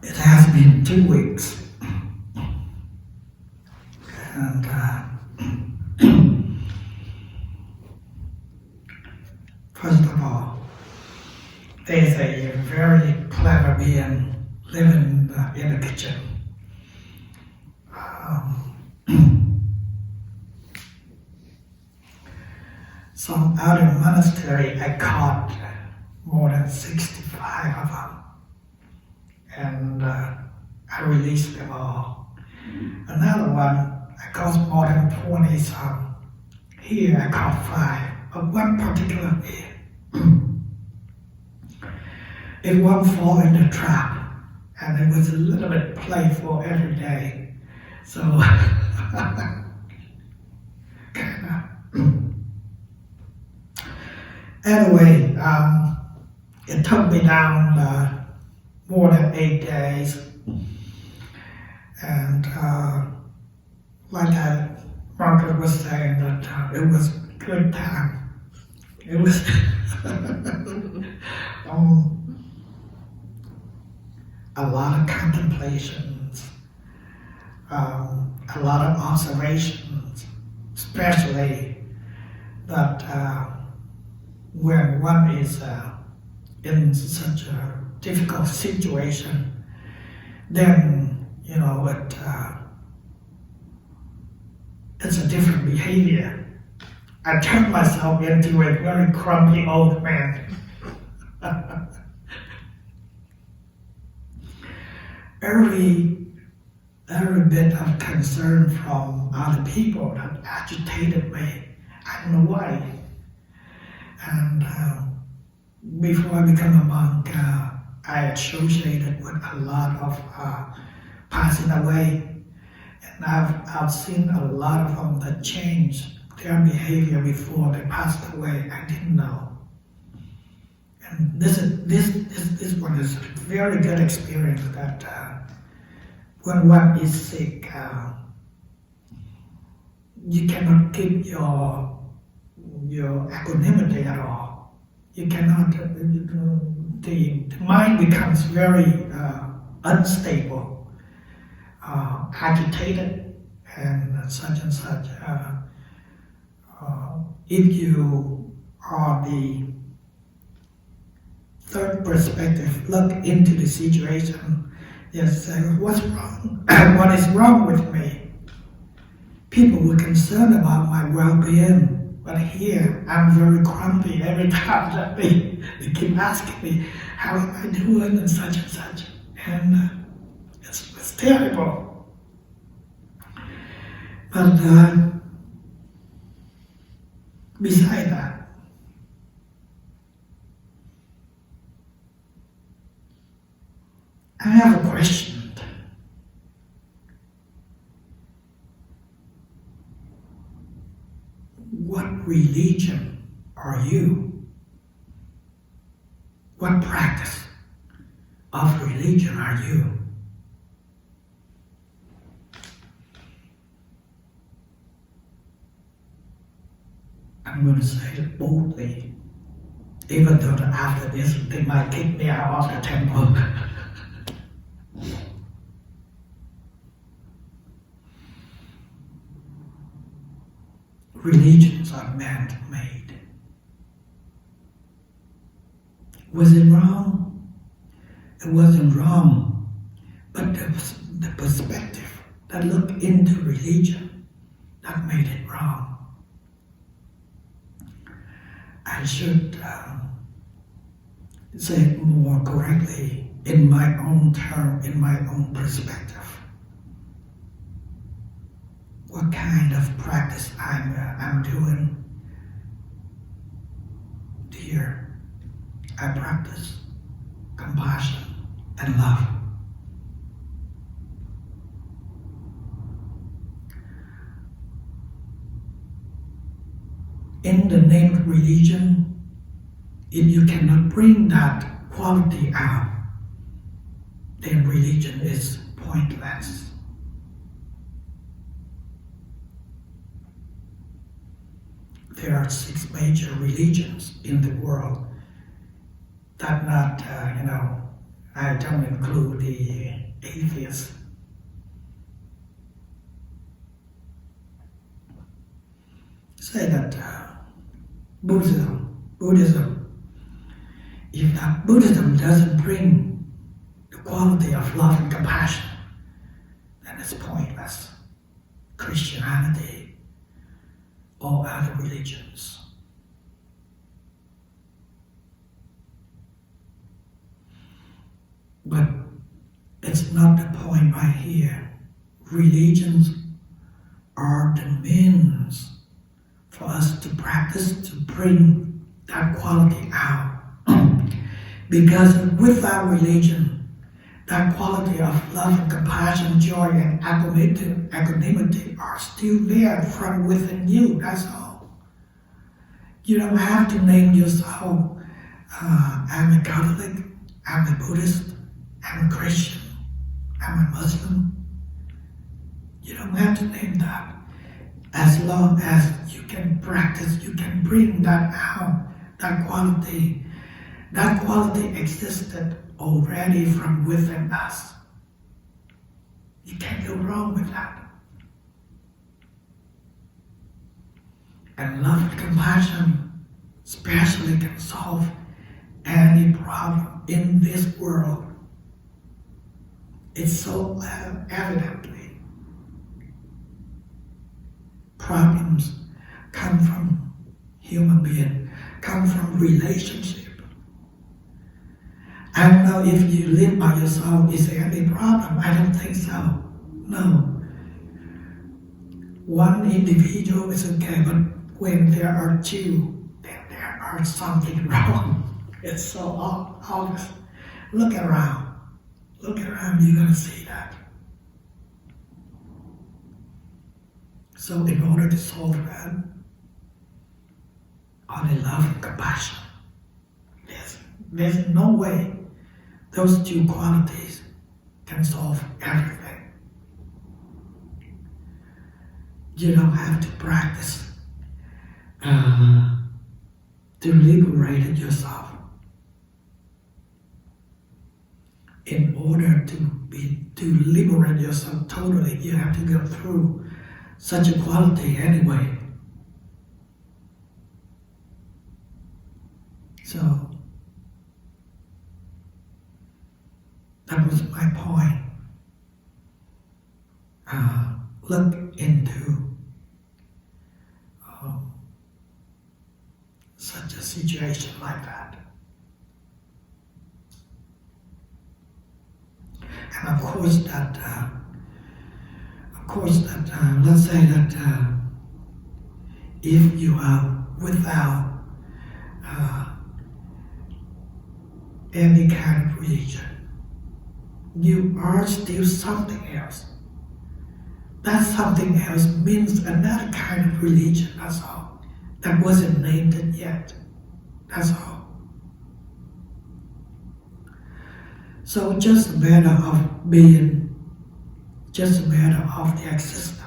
It has been 2 weeks, and first of all, there's a very clever being living in the kitchen. Some out of monastery, I caught more than 65 of them, and I released them all. Another one, I caught more than 20 some. Here I caught 5, but one particular day, it won't fall in the trap, and it was a little bit playful every day. So, anyway, it took me down more than 8 days, and like Margaret was saying, that it was a good time. It was a lot of contemplations, a lot of observations, especially that when one is in such a difficult situation, then it's a different behavior. I turned myself into a very grumpy old man. Every bit of concern from other people that agitated me. I don't know why. And before I became a monk, I associated with a lot of passing away. And I've seen a lot of them that changed their behavior before they passed away. I didn't know. And this one is a very good experience that when one is sick, you cannot keep your equanimity at all. You cannot. The mind becomes very unstable, agitated, and such. If you are the third perspective, look into the situation, just say, what's wrong? What is wrong with me? People were concerned about my well-being, but here I'm very grumpy every time that they keep asking me, how am I doing, and such, and it's terrible. But beside that, I have a question. What religion are you? What practice of religion are you? I'm going to say it boldly, even though after this they might kick me out of the temple. Religions are man-made. Was it wrong? It wasn't wrong, but the perspective that looked into religion that made it wrong. I should say it more correctly in my own term, in my own perspective. What kind of practice I'm doing? Dear, I practice compassion and love. In the name of religion, if you cannot bring that quality out, then religion is pointless. There are 6 major religions in the world that not, I don't include the atheists. Say that Buddhism, if that Buddhism doesn't bring the quality of love and compassion, then it's pointless. Christianity or other religions. But it's not the point right here. Religions are the means for us to practice to bring that quality out. Because without religion, that quality of love and compassion, joy and equanimity are still there from within you, that's all. You don't have to name yourself, I'm a Catholic, I'm a Buddhist, I'm a Christian, I'm a Muslim. You don't have to name that. As long as you can practice, you can bring that out, that quality. That quality existed already from within us. You can't go wrong with that. And love and compassion especially can solve any problem in this world. It's so evidently. Problems come from human beings, come from relationship. I don't know if you live by yourself, is there any problem? I don't think so. No. One individual is okay, but when there are two, then there are something wrong. It's so obvious. Look around. Look around, you're going to see that. So in order to solve that, only love and compassion. There's no way those two qualities can solve everything. You don't have to practice to liberate yourself. In order to liberate yourself totally, you have to go through such a quality anyway. So that was my point. Look into such a situation like that. And of course that let's say that if you are without any kind of religion, you are still something else. That something else means another kind of religion, that's all. That wasn't named it yet, that's all. So just a matter of being, just a matter of the existence.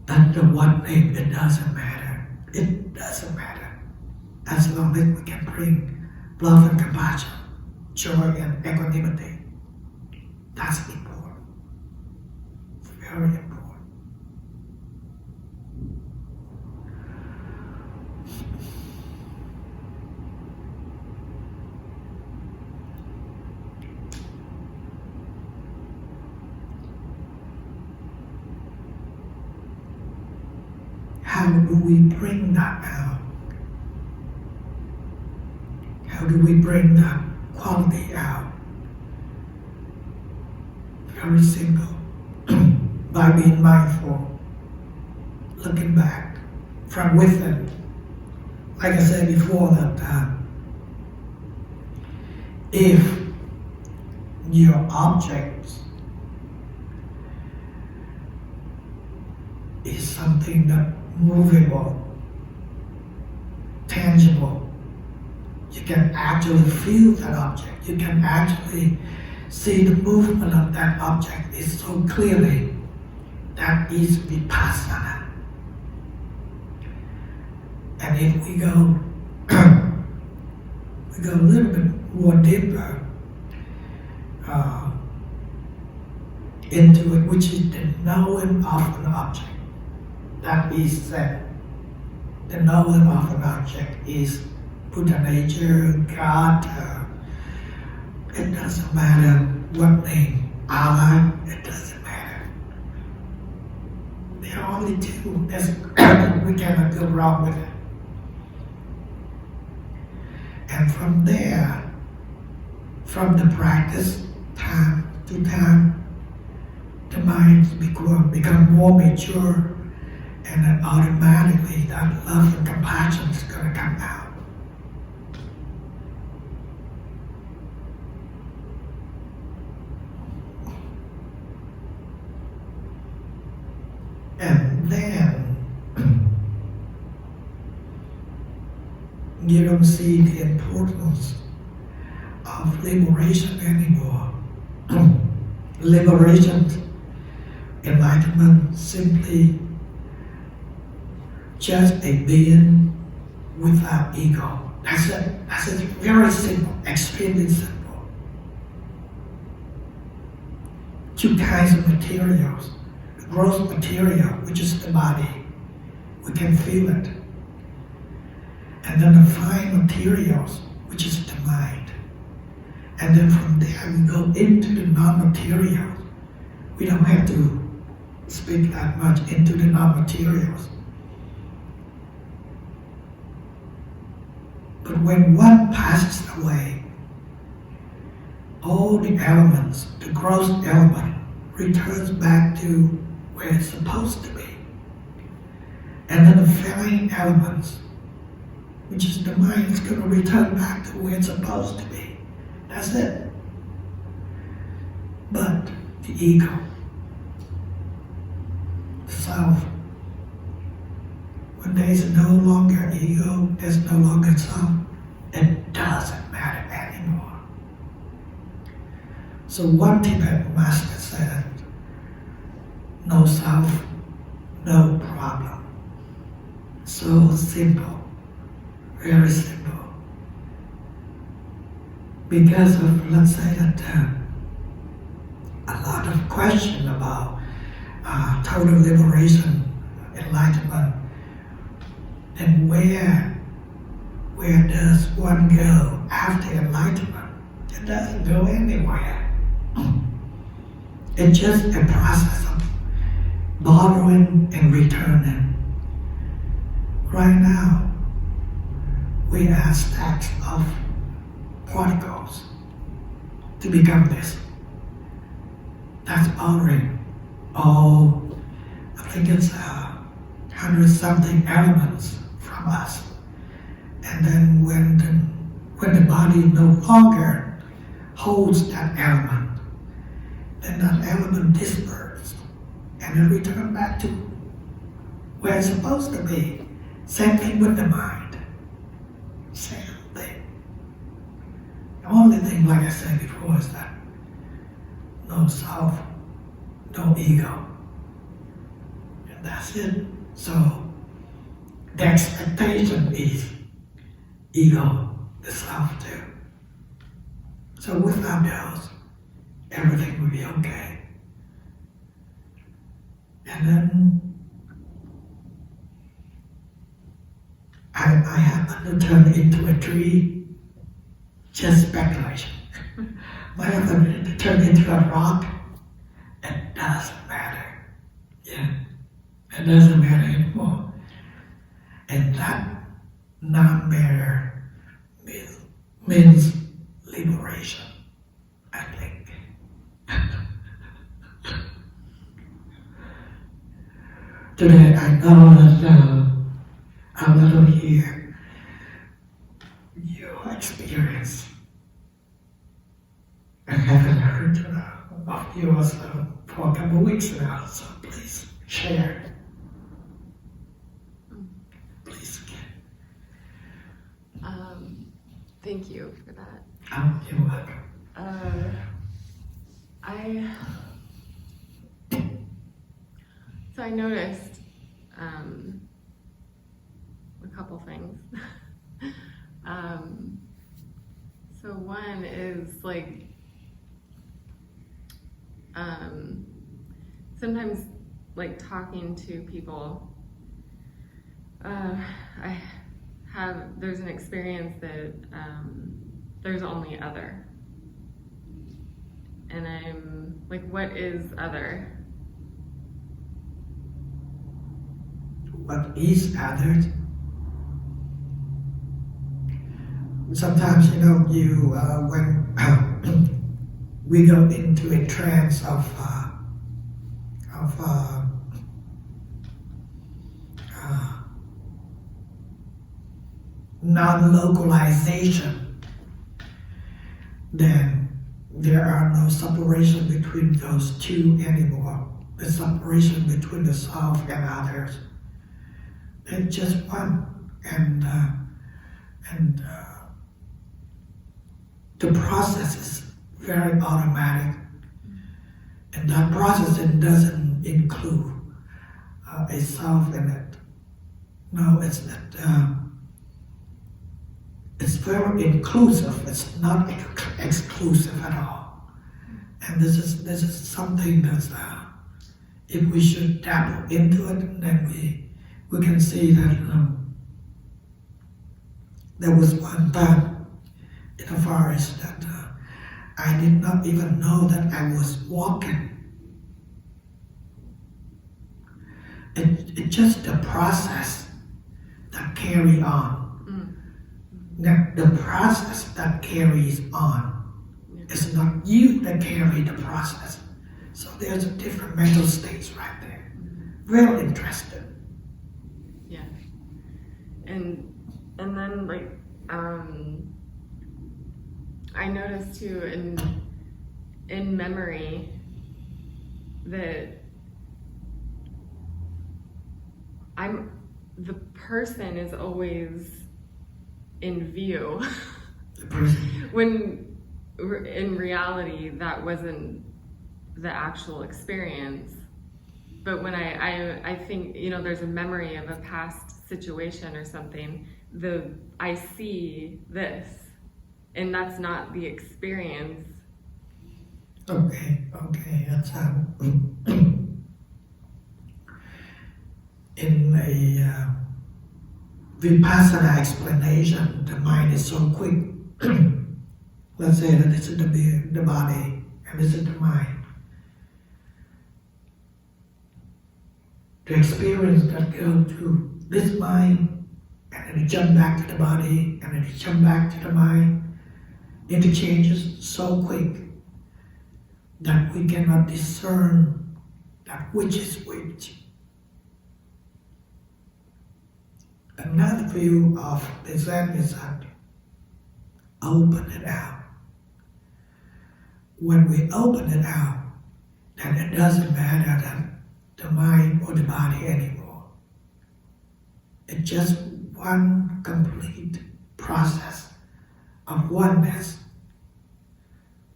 That the what name, it doesn't matter. It doesn't matter. As long as we can bring love and compassion, joy and equanimity. That's important. It's very important. How do we bring that out? How do we bring that quality out? Very simple. By being mindful, looking back from within. Like I said before, that if your objects is something that movable, tangible, you can actually feel that object. You can actually see the movement of that object is so clearly. That is vipassana. And And if we go we go a little bit more deeper into it, which is the knowing of an object. That is that the knowing of an object is Buddha nature, God, it doesn't matter what name, Allah, it doesn't matter. There are only two. We cannot go wrong with it. And from there, from the practice, time to time, the mind become more mature, and then automatically that love and compassion is going to come out. And then you don't see the importance of liberation anymore. Liberation, enlightenment, simply just a being without ego. That's it. That's it. Very simple, extremely simple. Two kinds of materials. The gross material, which is the body, we can feel it. And then the fine materials, which is the mind. And then from there we go into the non-material. We don't have to speak that much into the non-materials. But when one passes away, all the elements, the gross element, returns back to where it's supposed to be. And then the fine elements, which is the mind, is going to return back to where it's supposed to be. That's it. But the ego, the self, when there is no longer ego, there's no longer self, it doesn't matter anymore. So one Tibetan master said, no self, no problem. So simple, very simple. Because of, let's say that a lot of question about total liberation, enlightenment, and where does one go after enlightenment? It doesn't go anywhere. It's just a process of borrowing and returning. Right now, we are stacks of particles to become this. That's borrowing. Oh, I think it's 100-something elements from us. And then when the body no longer holds that element, then that element disperses and it returns back to where it's supposed to be. Same thing with the mind. Same thing. The only thing, like I said before, is that no self, no ego. And that's it. So the expectation is ego, the self too. So without those, everything will be okay. And then I happen to turn into a tree, just speculation. Might happen to turn into a rock, it doesn't matter. Yeah, it doesn't matter anymore. And that non-matter means liberation, I think. Today I know that a little here, your experience, I haven't heard of yours for a couple of weeks now, so please share. Please. Thank you for that. Oh, you're welcome. So I noticed a couple things. So one is like, sometimes like talking to people, there's an experience that there's only other. And I'm like, what is other? What is other? Sometimes, when we go into a trance of non-localization, then there are no separation between those two anymore. The separation between the self and others. It's just one, and the process is very automatic, and that process it doesn't include a self in it. No, it's that. It's very inclusive. It's not exclusive at all. And this is something that's if we should dabble into it, then we can see that there was one time in the forest that I did not even know that I was walking. It's just the process that carry on. The process that carries on. It's not you that carry the process. So there's a different mental states right there. Very interesting. Yeah. And then like I noticed too in memory that the person is always in view. The person. When in reality that wasn't the actual experience. But when I think, there's a memory of a past situation or something, I see this, and that's not the experience. Okay, that's in a Vipassana explanation, the mind is so quick. Let's say that this is the body and this is the mind. The experience that goes to this mind and then it jump back to the body and then it jump back to the mind, interchanges so quick that we cannot discern that which is which. Another view of the Zen is that open it out. When we open it out, then it doesn't matter that the mind or the body anymore. It's just one complete process of oneness.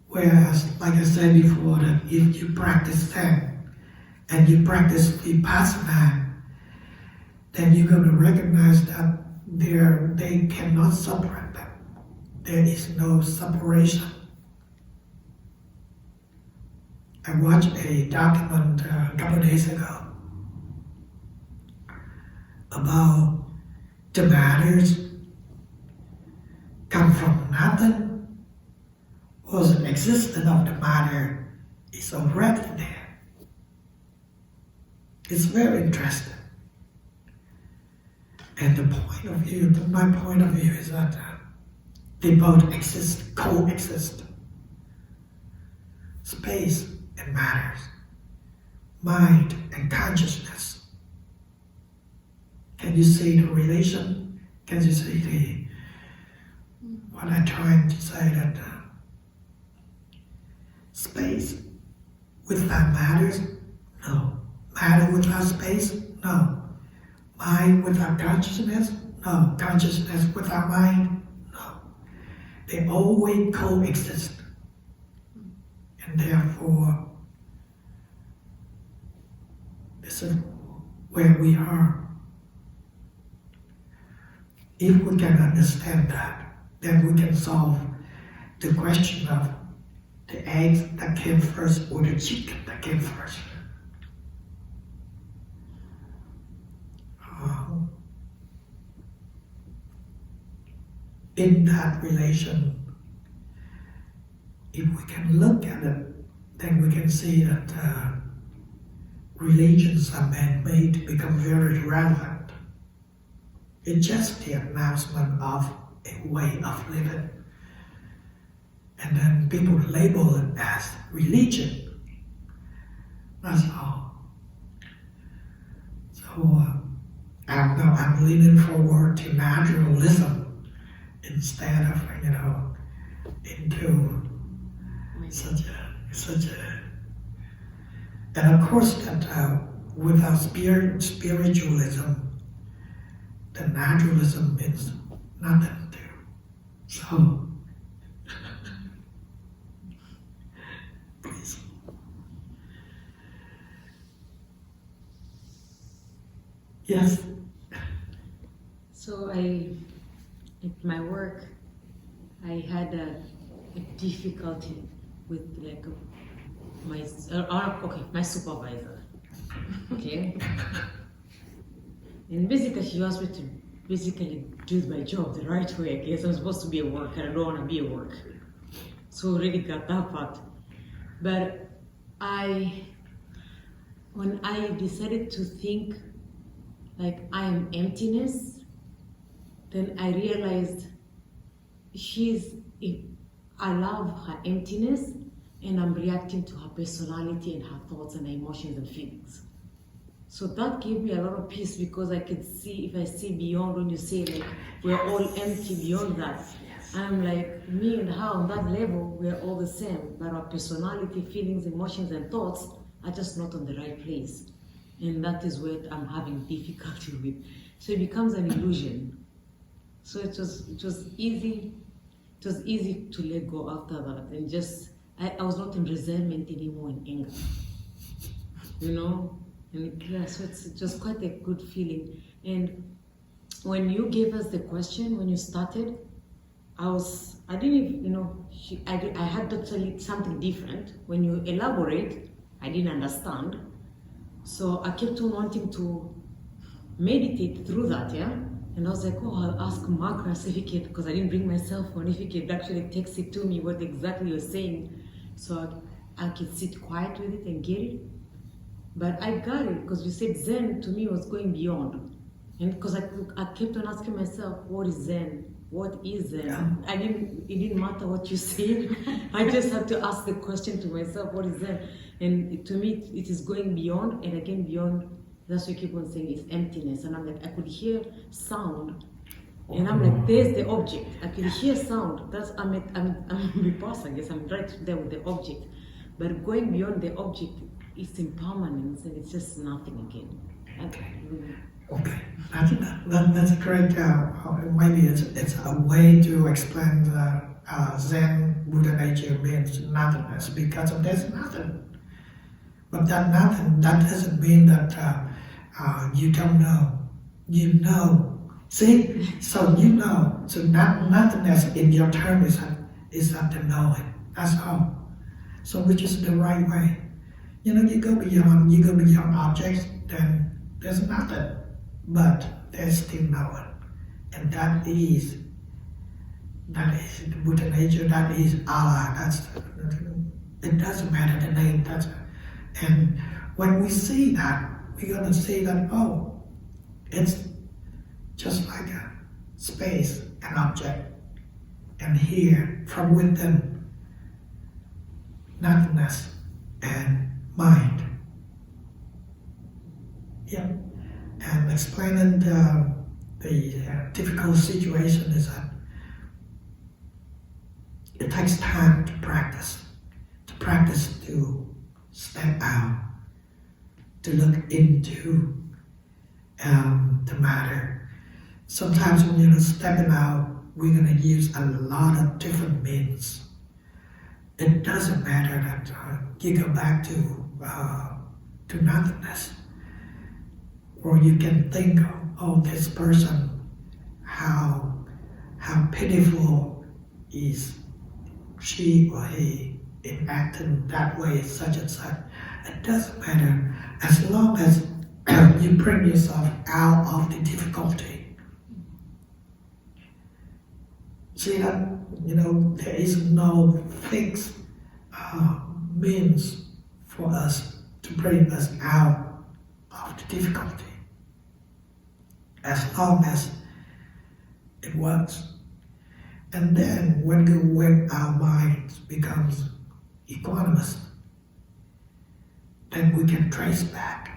Whereas, like I said before, that if you practice Zen and you practice Vipassana, then you're going to recognize that they cannot separate them. There is no separation. I watched a document a couple of days ago about the matters come from nothing, was an existence of the matter is already there. It's very interesting. And my point of view is that they both exist, coexist. Space and matters, mind and consciousness. Can you see the relation? Can you see what I'm trying to say, that space without matters? No. Matter without space? No. Mind without consciousness? No. Consciousness without mind? No. They always coexist. And therefore, this is where we are. if we can understand that, then we can solve the question of the eggs that came first or the chicken that came first. In that relation, if we can look at it, then we can see that religions are man-made to become very relevant. It's just the announcement of a way of living. And then people label it as religion. That's all. So I'm leaning forward to naturalism instead of, into such a, and of course that without spiritualism, the naturalism means nothing to. So, please. Yes. So at my work, I had a difficulty with my supervisor. Okay. And basically she asked me to basically do my job the right way. I guess I'm supposed to be at work and I don't want to be at work. So already got that part. But when I decided to think like I am emptiness, then I realized I love her emptiness and I'm reacting to her personality and her thoughts and her emotions and feelings. So that gave me a lot of peace because I could see, if I see beyond when you say like we're all empty beyond that. I'm like, me and her on that level, we're all the same, but our personality, feelings, emotions and thoughts are just not on the right place. And that is what I'm having difficulty with. So it becomes an illusion. So it was easy to let go after that, and just I was not in resentment anymore, in anger, and yeah, so it was quite a good feeling. And when you gave us the question when you started, I didn't even, I had totally something different. When you elaborate, I didn't understand, so I kept on wanting to meditate through that, yeah. And I was like, I'll ask Mark certificate because I didn't bring myself one. If he could actually text it to me what exactly you're saying, so I could sit quiet with it and get it. But I got it because you said Zen to me was going beyond, and because I kept on asking myself, what is Zen? What is Zen? It didn't matter what you said. I just had to ask the question to myself, what is Zen? And to me, it is going beyond, and again beyond. That's what you keep on saying is emptiness. And I'm like, I could hear sound. And I'm like, there's the object. I could hear sound. I'm repulsed, I guess. I'm right there with the object. But going beyond the object, it's impermanence and it's just nothing again. Okay. That's great. Maybe it's a way to explain the Zen Buddha nature means nothingness because there's nothing. But that nothing, that doesn't mean that you don't know. You know. See? So you know. So nothingness in your term is not the knowing. That's all. So which is the right way. You go beyond objects, then there's nothing. But there's still knowing. And that is the Buddha nature, that is Allah. It doesn't matter the name. And when we see that, we're going to see that, it's just like a space, an object. And here, from within, nothingness and mind. Yeah. And explaining the difficult situation is that it takes time to practice to step out, to look into the matter. Sometimes when you're stepping out, we're going to use a lot of different means. It doesn't matter that you go back to nothingness, or you can think, this person how pitiful is she or he in acting that way, such and such. It doesn't matter as long as you bring yourself out of the difficulty. See that, there is no fixed means for us to bring us out of the difficulty. As long as it works. And then when our mind becomes equanimous, then we can trace back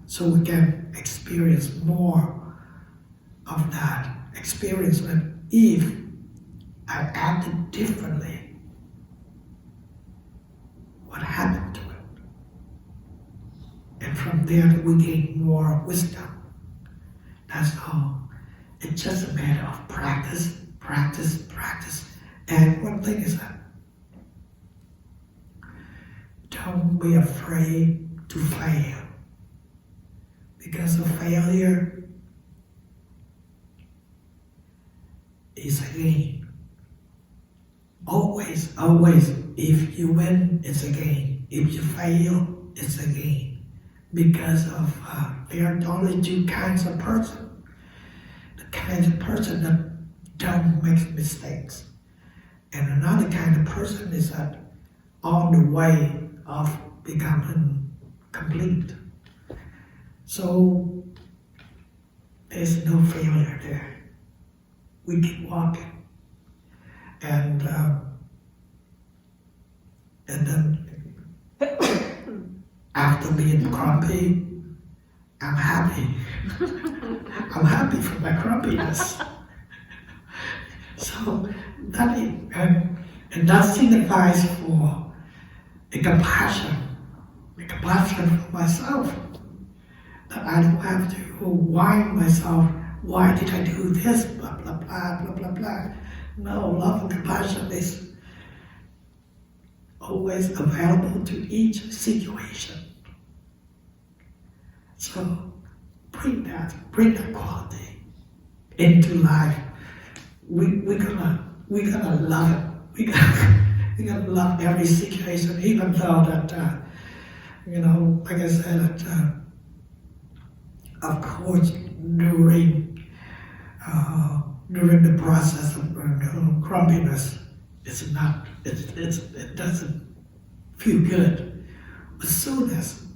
so we can experience more of that experience. And if I acted differently, what happened to it? And from there we gain more wisdom. That's all. It's just a matter of practice. And one thing is that don't be afraid to fail. Because a failure is a gain. Always, if you win, it's a gain. If you fail, it's a gain. Because of there are only two kinds of person. The kind of person that don't make mistakes. And another kind of person is that on the way of becoming complete. So there's no failure there. We keep walking. And then after being grumpy, I'm happy. I'm happy for my grumpiness. So that is, and that signifies for a compassion for myself. That I don't have to whine myself, why did I do this, blah, blah, blah, blah, blah, blah. No, love and compassion is always available to each situation. So bring that quality into life. We're gonna love it. We're gonna love every situation, even though that like I said, that of course during the process of grumpiness, it doesn't feel good. But soon as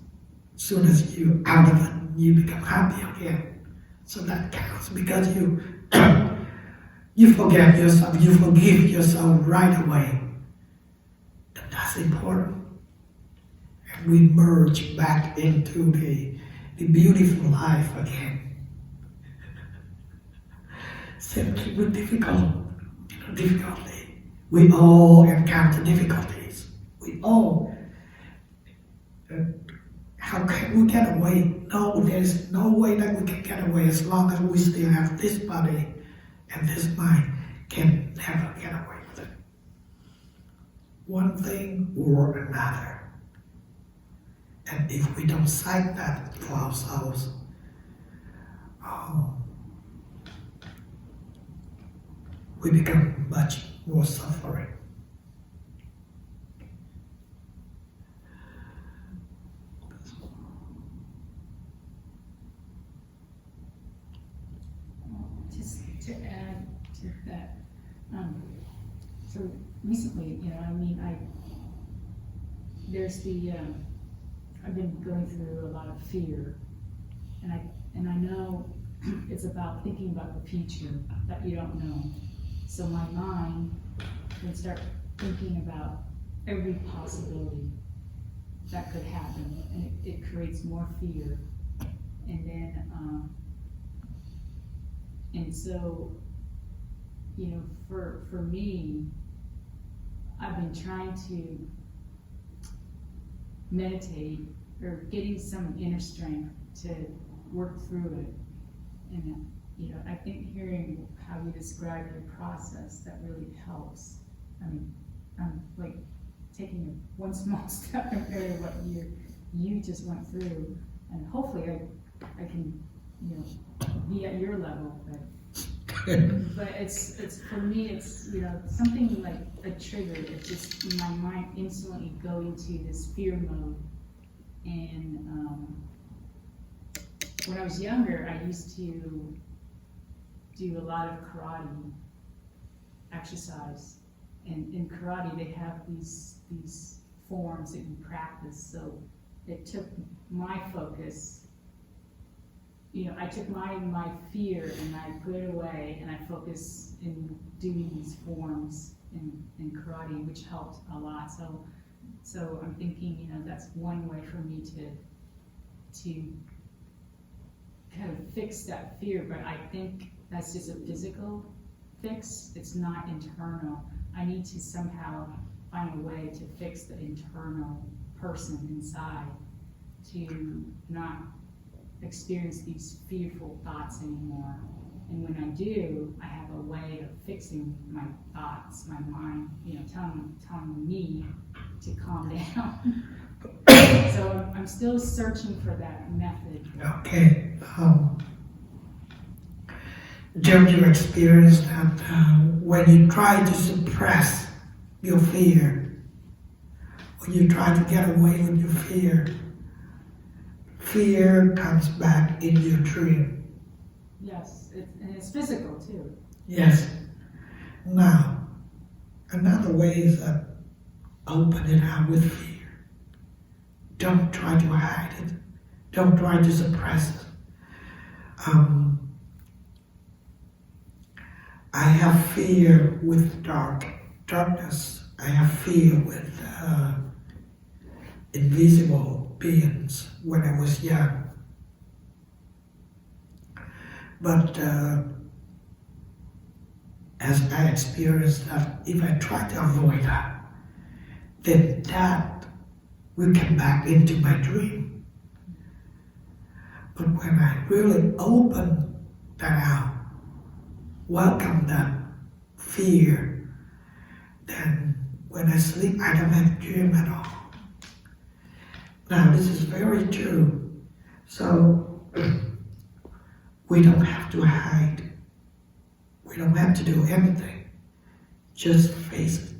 you out of it, you become happy again. So that counts because you forget yourself, you forgive yourself right away. And that's important. And we merge back into the beautiful life again. Simply with difficulty. We all encounter difficulties. We all. How can we get away? No, there's no way that we can get away as long as we still have this body and this mind can never get away with it. One thing or another. And if we don't cite that for ourselves, we become much more suffering. Just to add to that, so recently, I've been going through a lot of fear, and I know it's about thinking about the future that you don't know. So my mind can start thinking about every possibility that could happen, and it creates more fear. And then, and so, for me, I've been trying to meditate or getting some inner strength to work through it. And I think hearing how you describe your process, that really helps. I'm like taking one small step compared to what you just went through, and hopefully I can be at your level, but it's for me, it's something like a trigger. It's just my mind instantly go into this fear mode. And when I was younger, I used to do a lot of karate exercise, and in karate they have these forms that you practice. So it took my focus. I took my fear and I put it away, and I focus in doing these forms in karate, which helped a lot. So I'm thinking, that's one way for me to kind of fix that fear. But I think that's just a physical fix. It's not internal. I need to somehow find a way to fix the internal person inside to not experience these fearful thoughts anymore. And when I do, I have a way of fixing my thoughts, my mind, telling me to calm down. So I'm still searching for that method. Okay. Don't you experience that when you try to suppress your fear, when you try to get away with your fear comes back in your dream? Yes, and it's physical too. Yes. Now, another way is that open it up with fear. Don't try to hide it. Don't try to suppress it. I have fear with darkness. I have fear with invisible beings when I was young. But as I experienced that, if I try to avoid that, then that will come back into my dream. But when I really open that out, welcome that fear, then when I sleep, I don't have dream at all. Now, this is very true. So, we don't have to hide. We don't have to do anything. Just face it.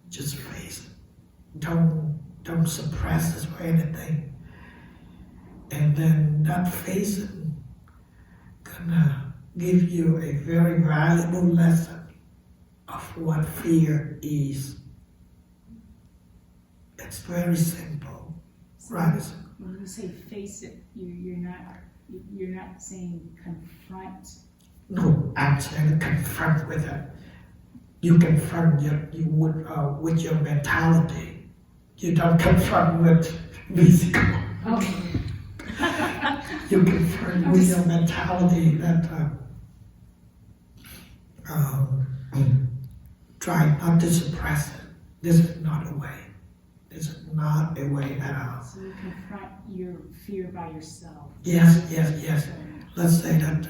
Just face it. Don't suppress this or anything. And then that facing gonna give you a very valuable lesson of what fear is. It's very simple, right? When you say face it, you're not saying confront. No, I'm saying confront with it. You confront with your mentality. You don't confront with physical. Okay. You confront with your mentality that try not to suppress it. This is not a way. This is not a way at all. So you confront your fear by yourself. Yes. Let's say that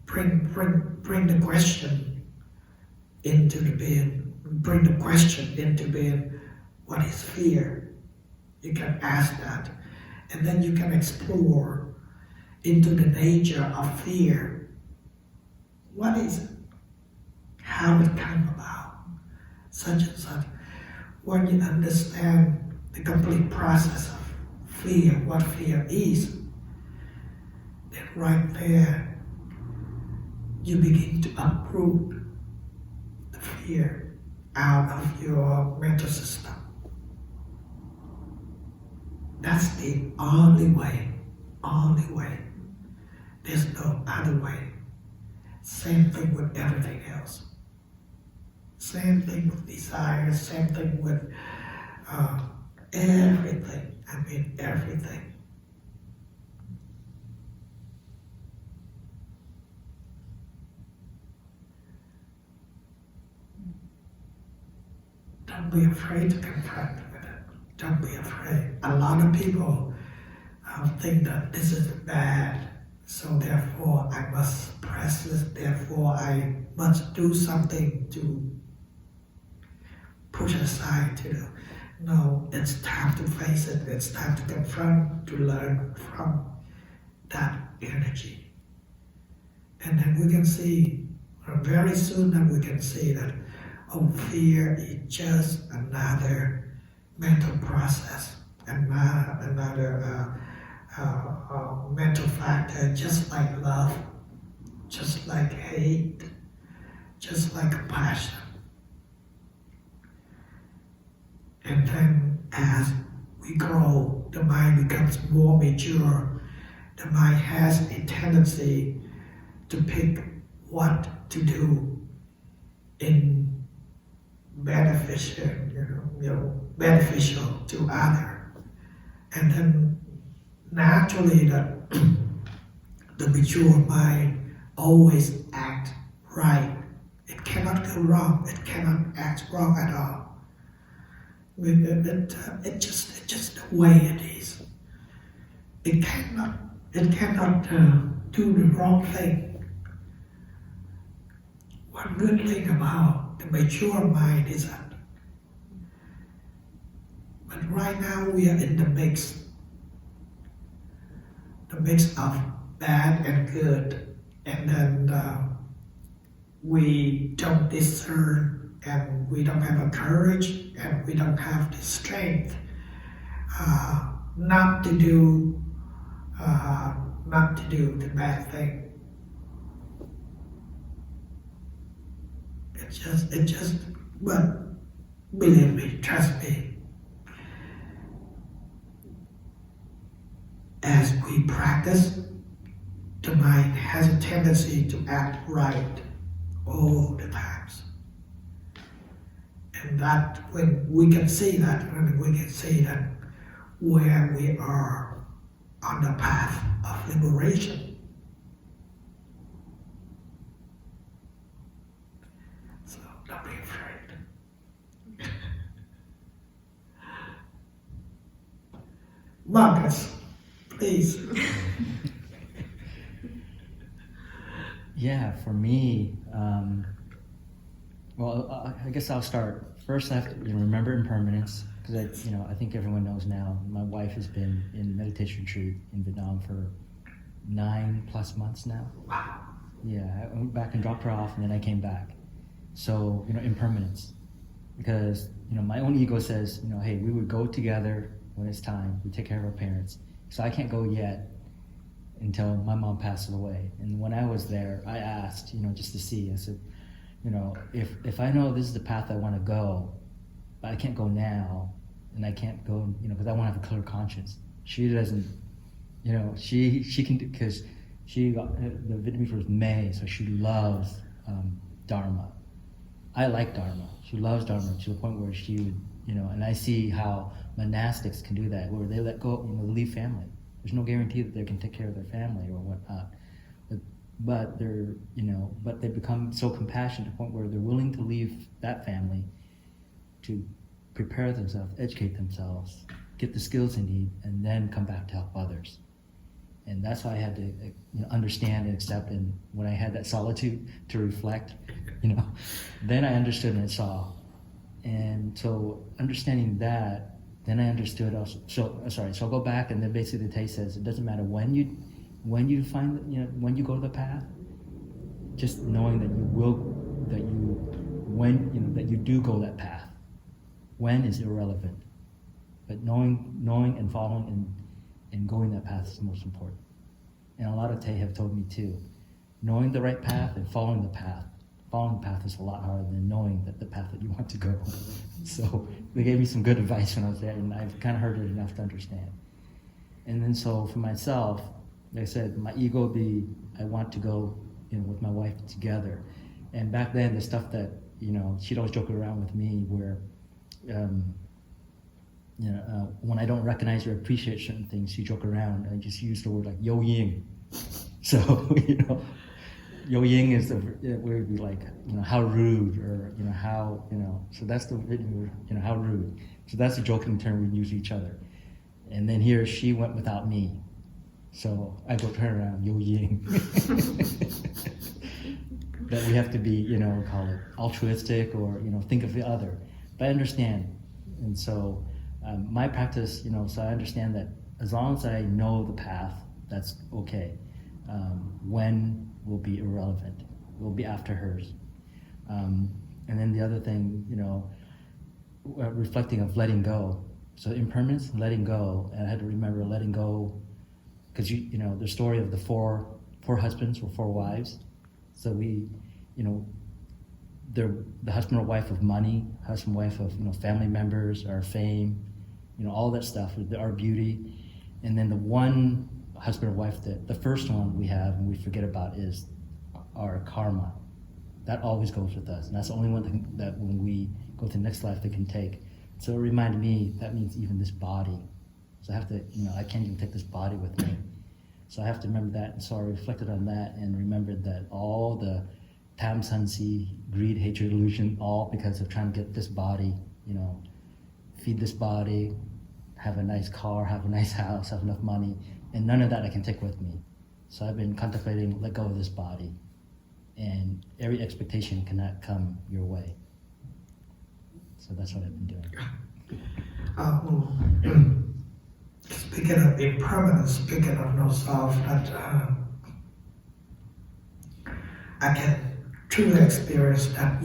bring the question into the being. Bring the question into being. What is fear? You can ask that, and then you can explore into the nature of fear. What is it? How it came about? Such and such. When you understand the complete process of fear, what fear is, then right there, you begin to uproot the fear out of your mental system. That's the only way. There's no other way. Same thing with everything else. Same thing with desires, same thing with everything. I mean, everything. Don't be afraid to confront with it. Don't be afraid. A lot of people think that this is bad, so therefore I must suppress this, therefore I must do something to push aside to. No, it's time to face it, it's time to confront, to learn from that energy. And we can see, very soon that we can see that, fear is just another mental process, another mental factor, just like love, just like hate, just like compassion. And then as we grow, the mind becomes more mature. The mind has a tendency to pick what to do in beneficial to other. And then naturally that the mature mind always act right. It cannot go wrong. It cannot act wrong at all. It's just the way it is. It cannot do the wrong thing. One good thing about the mature mind is that, but right now we are in the mix of bad and good, and then we don't discern, and we don't have the courage, and we don't have the strength not to do the bad thing. It just, but believe me, trust me, as we practice, the mind has a tendency to act right all the times. And that, when we can see that, where we are on the path of liberation. So don't be afraid. Marcus, please. Yeah, for me, I guess I'll start. First, I have to remember impermanence, because I think everyone knows now. My wife has been in meditation retreat in Vietnam for 9+ months now. Wow. Yeah, I went back and dropped her off, and then I came back. So, impermanence, because my own ego says, hey, we would go together when it's time. We take care of our parents. So I can't go yet until my mom passes away. And when I was there, I asked, just to see. I said, if I know this is the path I want to go, but I can't go now, and I can't go, because I want to have a clear conscience. She doesn't, she can do, because the Vietnamese was May, so she loves Dharma. I like Dharma. She loves Dharma to the point where she would, and I see how monastics can do that, where they let go, leave family. There's no guarantee that they can take care of their family or whatnot. But they're, but they become so compassionate to the point where they're willing to leave that family to prepare themselves, educate themselves, get the skills they need, and then come back to help others. And that's why I had to understand and accept. And when I had that solitude to reflect, then I understood and saw. And so understanding that, then I understood also. So I'll go back, and then basically the Thay says it doesn't matter when you find, when you go to the path, just knowing that that you do go that path. When is irrelevant, but knowing and following and going that path is the most important. And a lot of Thay have told me too, knowing the right path and following the path. Following the path is a lot harder than knowing that the path that you want to go. So they gave me some good advice when I was there, and I've kind of heard it enough to understand. And then so for myself, like I said, my ego would be, I want to go with my wife together. And back then, the stuff that, she'd always joke around with me where, when I don't recognize or appreciate certain things, she joke around. I just use the word like yo ying. So, yo ying is where it'd be like, how rude, or, how, so that's the, how rude. So that's the joking term we use to each other. And then here, she went without me. So I go turn around, yo ying. That we have to be, call it altruistic, or, think of the other. But I understand. And so my practice, so I understand that as long as I know the path, that's okay. When will be irrelevant, will be after hers. And then the other thing, reflecting of letting go. So impermanence, letting go, and I had to remember letting go, because the story of the four husbands or four wives. So we, they're the husband or wife of money, husband wife of family members, our fame, all that stuff, our beauty, and then the one husband or wife that the first one we have and we forget about is our karma. That always goes with us, and that's the only one that when we go to the next life that can take. So it reminded me that means even this body. So I have to, I can't even take this body with me. So I have to remember that. And so I reflected on that and remembered that all the tamsansi, greed, hatred, illusion, all because of trying to get this body, feed this body, have a nice car, have a nice house, have enough money, and none of that I can take with me. So I've been contemplating, let go of this body, and every expectation cannot come your way. So that's what I've been doing. Speaking of impermanence, speaking of no self, that I can truly experience that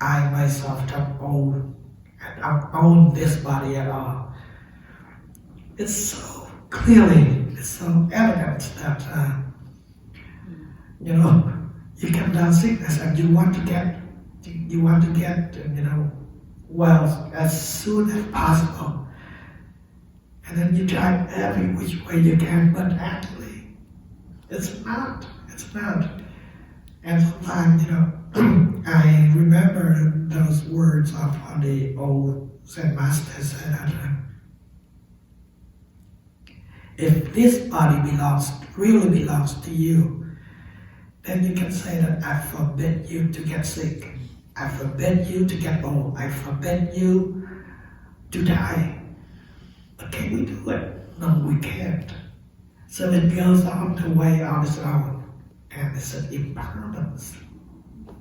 I myself don't own this body at all. It's so it's so evident that you come down sickness and you want to get wealth as soon as possible, and then you try every which way you can, but actually it's not. And sometimes I remember those words of the old Zen master said that if this body really belongs to you, then you can say that I forbid you to get sick, I forbid you to get old, I forbid you to die. But can we do it? No, we can't. So it goes on the way on its own, and it's an impermanence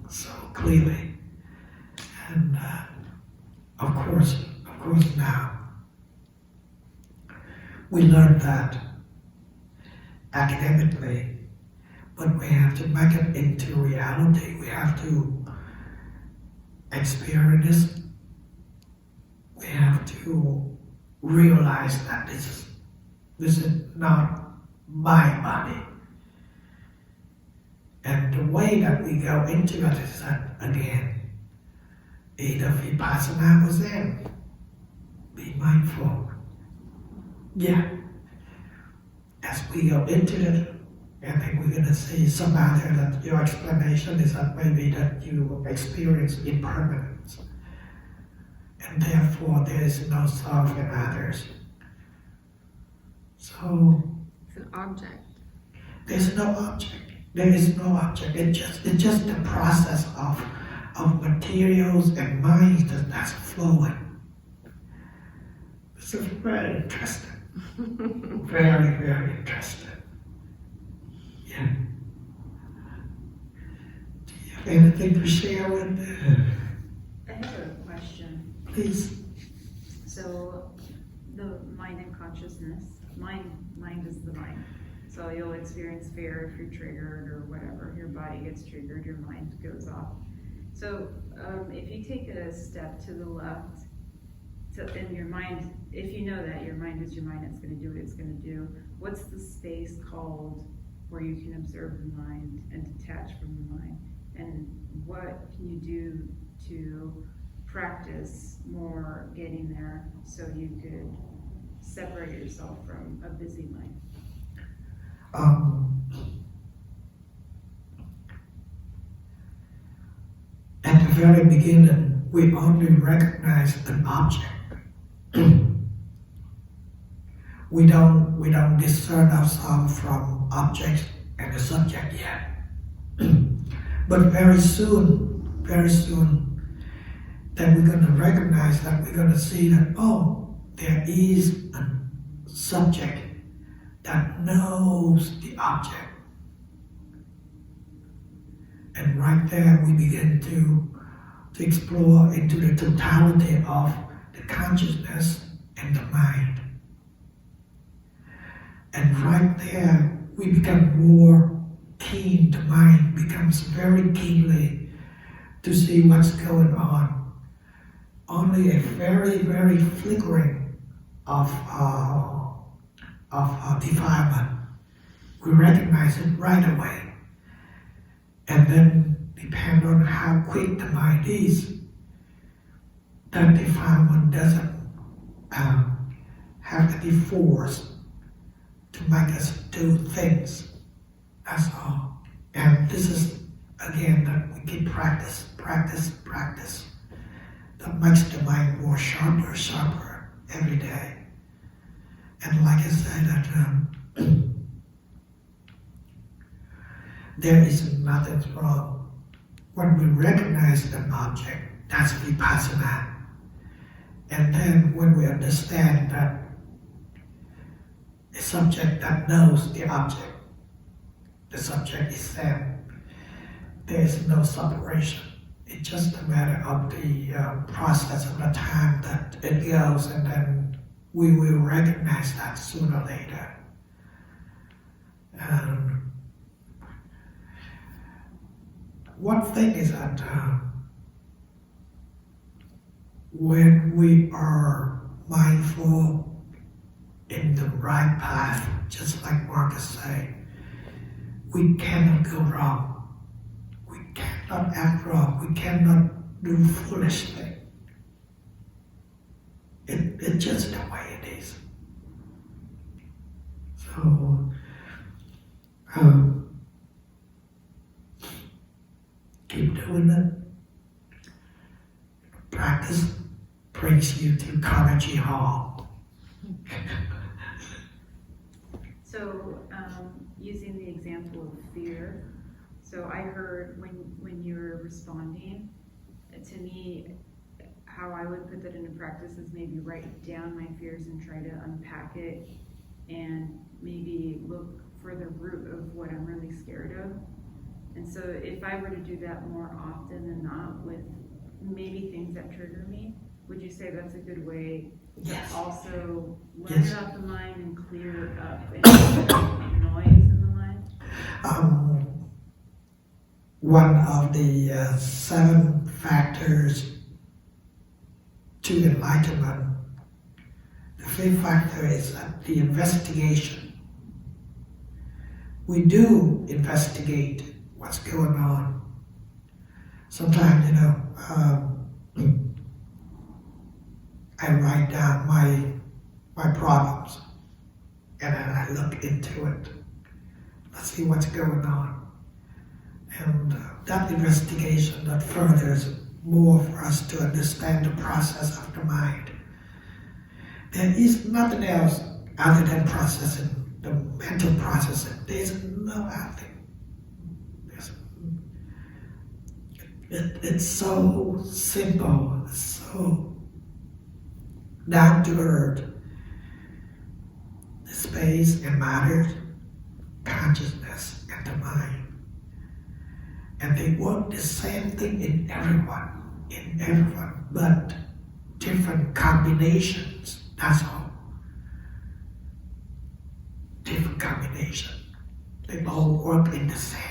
so clearly. And of course now we learn that academically, but we have to make it into reality. We have to experience it. We have to realize that this is not my body. And the way that we go into it is that, again, either vipassana or Zen. Be mindful. Yeah. As we go into it, I think we're going to see somehow that your explanation is that maybe that you experience impermanence. And therefore there is no self in others. So It's an object. there's no object. There is no object. It's just the process of materials and minds that's flowing. This is very interesting. Very, very interesting. Yeah. Do you have anything to share with? I have a question. Please. So, the mind and consciousness, mind is the mind. So you'll experience fear if you're triggered or whatever. Your body gets triggered, your mind goes off. So if you take a step to the left, in your mind, if you know that your mind is your mind, it's going to do what it's going to do. What's the space called where you can observe the mind and detach from the mind? And what can you do to practice more getting there so you could separate yourself from a busy mind? At the very beginning, we only recognize an object. We don't discern ourselves from objects and the subject yet. But very soon, then we're going to recognize that we're going to see that, there is a subject that knows the object. And right there we begin to explore into the totality of the consciousness and the mind. And right there we become more keen, the mind becomes very keenly to see what's going on. Only a very, very flickering of defilement. We recognize it right away. And then, depend on how quick the mind is, that defilement doesn't have any force to make us do things. That's all. And this is, again, that we keep practice. That makes the mind more sharper every day. And like I said, that there is nothing wrong. When we recognize an object, that's vipassana. And then when we understand that a subject that knows the object, the subject is Zen, there is no separation. It's just a matter of the process of the time that it goes, and then we will recognize that sooner or later. One thing is that when we are mindful in the right path, just like Marcus said, we cannot go wrong. We cannot act wrong. We cannot do foolishly. It's just the way it is. So, keep doing it. Practice brings you to Carnegie Hall. So, using the example of fear, so I heard when you were responding, to me, how I would put that into practice is maybe write down my fears and try to unpack it and maybe look for the root of what I'm really scared of. And so if I were to do that more often than not with maybe things that trigger me, would you say that's a good way Yes. to also learn Yes. about the mind and clear up any noise in the mind? One of the 7 factors to enlightenment, the 5th factor is the investigation. We do investigate what's going on. Sometimes, I write down my problems and then I look into it. Let's see what's going on. And that investigation that furthers more for us to understand the process of the mind. There is nothing else other than processing, the mental processing. There's no other. It's so simple, so down to earth. The space and matter, consciousness and the mind. And they work the same thing in everyone, but different combinations, that's all. Different combination. They all work in the same.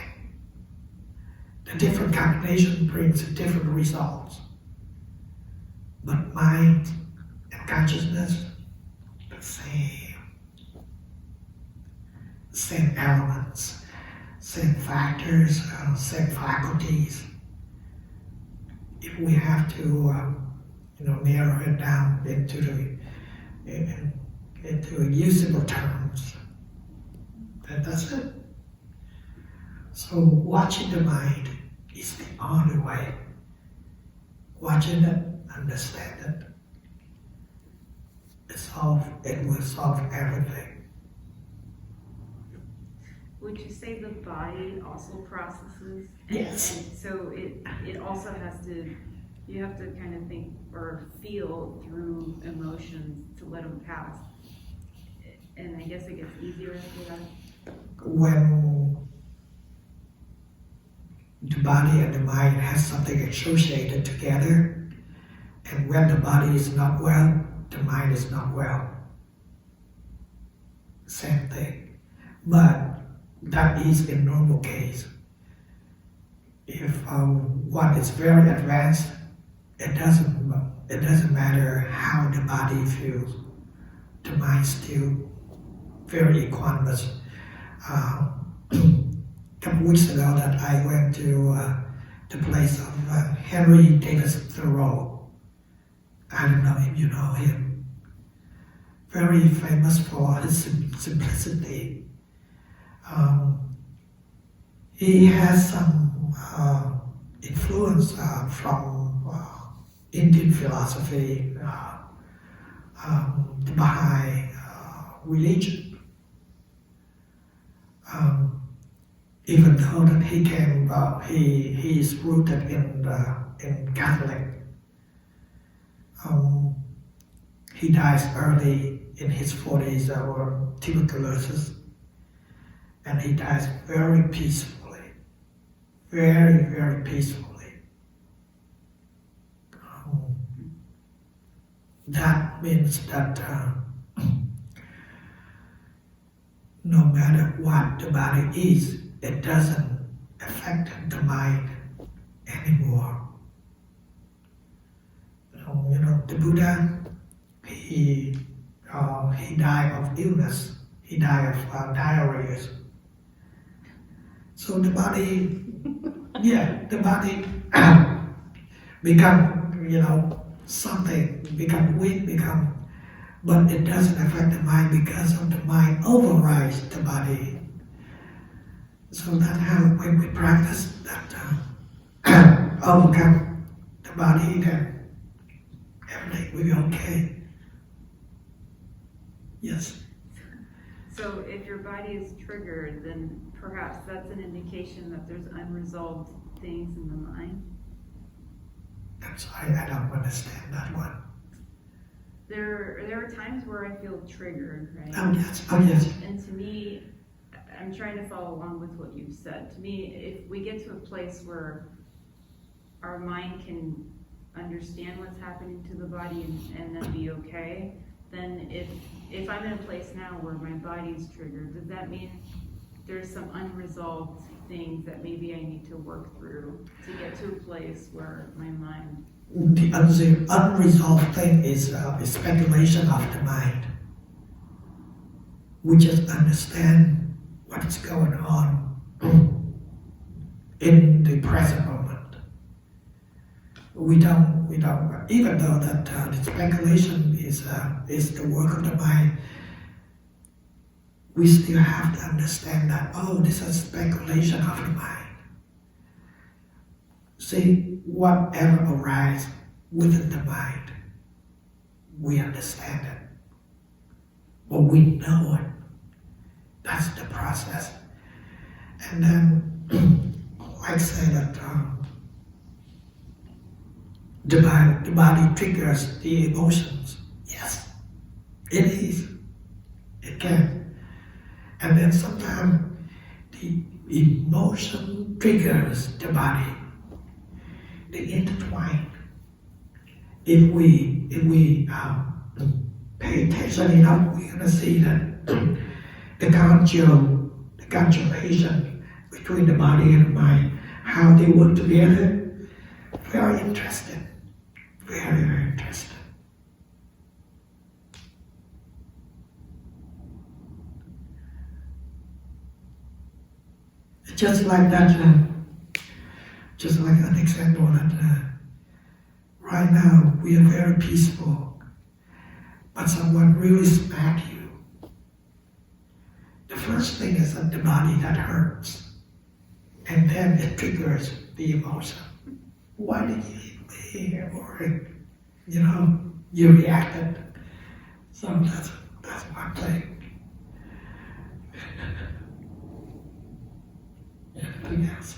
The different combination brings different results. But mind and consciousness, the same elements, same factors, same faculties. If we have to, narrow it down into usable terms, then that's it. So watching the mind is the only way. Watching it, understand it. It will solve everything. Would you say the body also processes? Yes. And so it also has to, you have to kind of think or feel through emotions to let them pass. And I guess it gets easier after that. When the body and the mind has something associated together, and when the body is not well, the mind is not well. Same thing. But That is in normal case. If one is very advanced, it doesn't matter how the body feels. The mind still very equanimous. A couple weeks ago, that I went to the place of Henry David Thoreau. I don't know if you know him. Very famous for his simplicity. He has some influence from Indian philosophy, the Baha'i religion. Even though that he came, he is rooted in Catholic. He dies early in his 40s of tuberculosis, and he dies very peacefully, very, very peacefully. That means that no matter what the body is, it doesn't affect the mind anymore. The Buddha, he died of illness. He died of diarrhea. So the body, the body become, something, become weak, but it doesn't affect the mind because of the mind overrides the body. So that's how when we practice that overcome the body, then everything will be okay. Yes. So if your body is triggered, then perhaps that's an indication that there's unresolved things in the mind. I'm sorry, I don't understand that one. There are times where I feel triggered, right? Oh yes. And to me, I'm trying to follow along with what you've said. To me, if we get to a place where our mind can understand what's happening to the body and then be okay, then if I'm in a place now where my body's triggered, does that mean there's some unresolved things that maybe I need to work through to get to a place where my mind... The unresolved thing is speculation of the mind. We just understand what is going on in the present moment. We don't, even though that the speculation is the work of the mind, we still have to understand that, this is speculation of the mind. See, whatever arises within the mind, we understand it, but we know it. That's the process. And then, like say that the body triggers the emotions. Yes, it is. It can. And then sometimes the emotion triggers the body. They intertwine. If we pay attention enough, we're gonna see that the conjugation between the body and the mind, how they work together, very interesting. Very, very interesting. Just like that, just like an example that right now we are very peaceful, but someone really smack you. The first thing is that the body that hurts, and then it triggers the emotion. Why did you hit me? Or you reacted. So that's one thing. Anything else?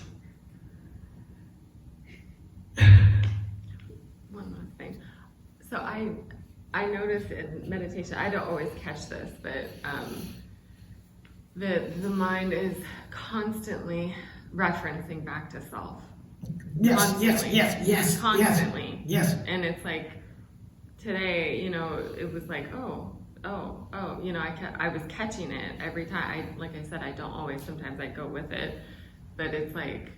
One last thing. So I notice in meditation, I don't always catch this, but the mind is constantly referencing back to self. Yes. Constantly. Yes. And it's like today, it was like, I was catching it every time. Like I said, I don't always, sometimes I go with it, but it's like,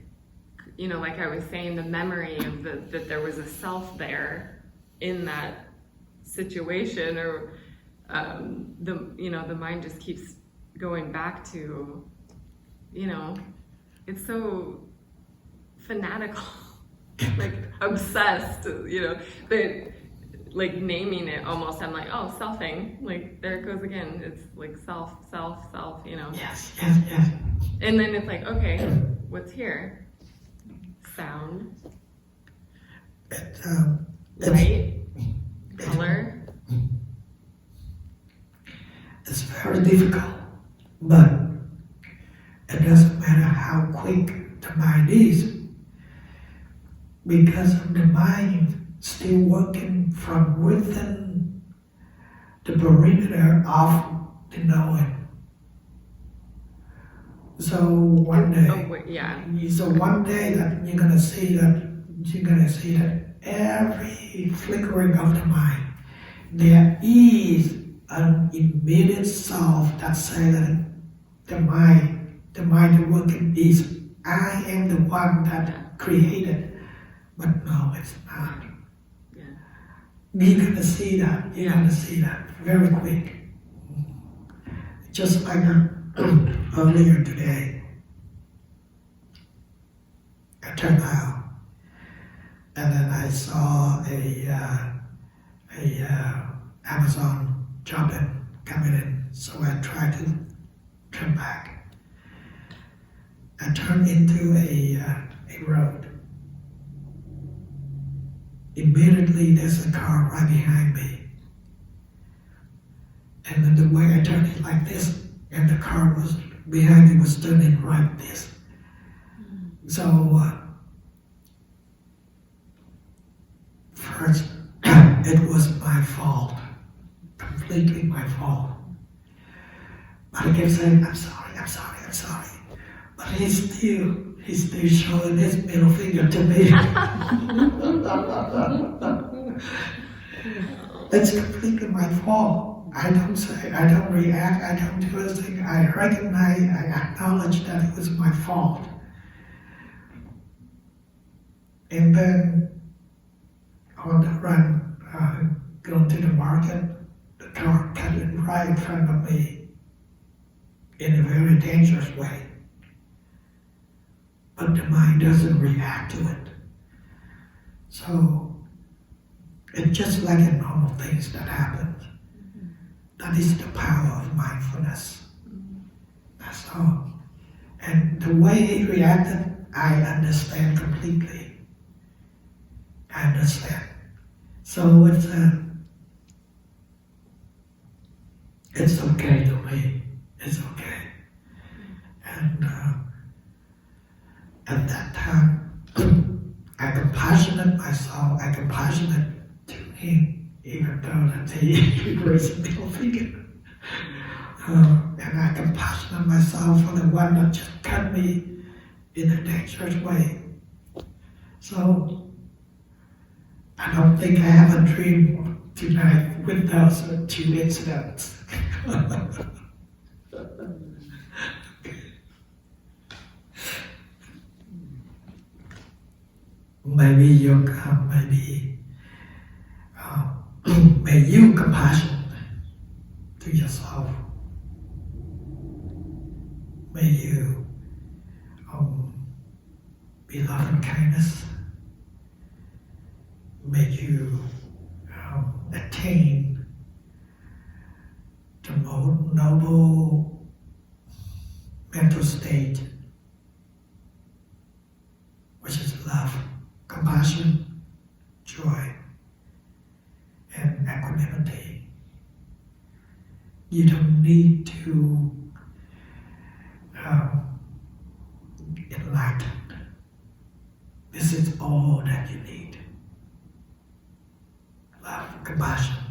like I was saying, the memory of that there was a self there in that situation, or the mind just keeps going back to, it's so fanatical, like obsessed, that like naming it almost, I'm like, oh, selfing, like there it goes again. It's like self, Yes, yes, yes. And then it's like, okay, what's here? Sound, It's light, color. It's very difficult, but it doesn't matter how quick the mind is, because of the mind still working from within the perimeter of the knowing. So one day, one day that you're gonna see that every flickering of the mind, there is an immediate self that says that the mind working is I am the one that created, but no, it's not. Yeah. You're gonna see that. You're gonna see that very quick. Just like earlier today, I turned out, and then I saw a Amazon job coming in, so I tried to turn back. I turned into a road. Immediately there's a car right behind me. And then the way I turned it like this, and the car was behind me was turning right this. So first, it was my fault, completely my fault. But I kept saying, I'm sorry. But he's still showing his middle finger to me. It's completely my fault. I don't react, I don't do anything. I recognize, I acknowledge that it was my fault. And then on the run, going to the market, the car cut it right in front of me in a very dangerous way. But the mind doesn't react to it. So it's just like a normal things that happens. That is the power of mindfulness. That's all. And the way he reacted, I understand completely. I understand. So it's okay to me. It's okay. And at that time, I compassionate myself. I compassionate to him, even though that he raised a middle finger. And I compassionate myself for the one that just cut me in a dangerous way. So I don't think I have a dream tonight with those two incidents. Maybe may you compassion to yourself. May you be loving kindness. May you attain the most noble mental state, which is love, compassion, joy, and equanimity. You don't need to enlighten. This is all that you need. Love, compassion,